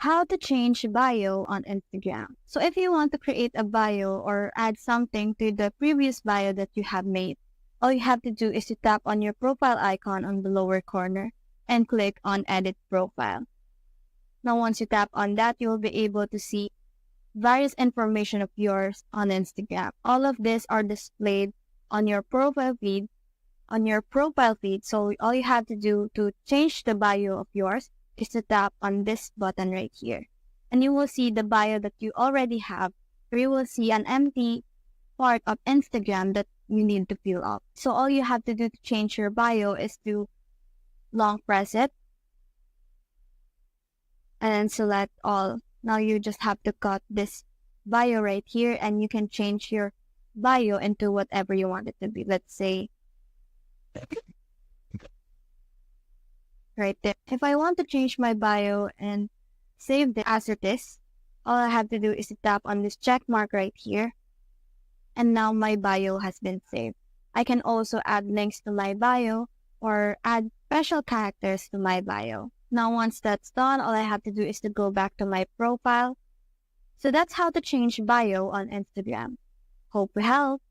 How to change bio on Instagram. So if you want to create a bio or add something to the previous bio that you have made, all you have to do is to tap on your profile icon on the lower corner and click on Edit Profile. Now, once you tap on that, you will be able to see various information of yours on Instagram. All of these are displayed on your profile feed. So all you have to do to change the bio of yours is to tap on this button right here. And you will see the bio that you already have, or you will see an empty part of Instagram that you need to fill up. So all you have to do to change your bio is to long press it and then select all. Now you just have to cut this bio right here and you can change your bio into whatever you want it to be. Let's say right there. If I want to change my bio and save the as it is, all I have to do is to tap on this check mark right here. And now my bio has been saved. I can also add links to my bio or add special characters to my bio. Now, once that's done, all I have to do is to go back to my profile. So that's how to change bio on Instagram. Hope we helped.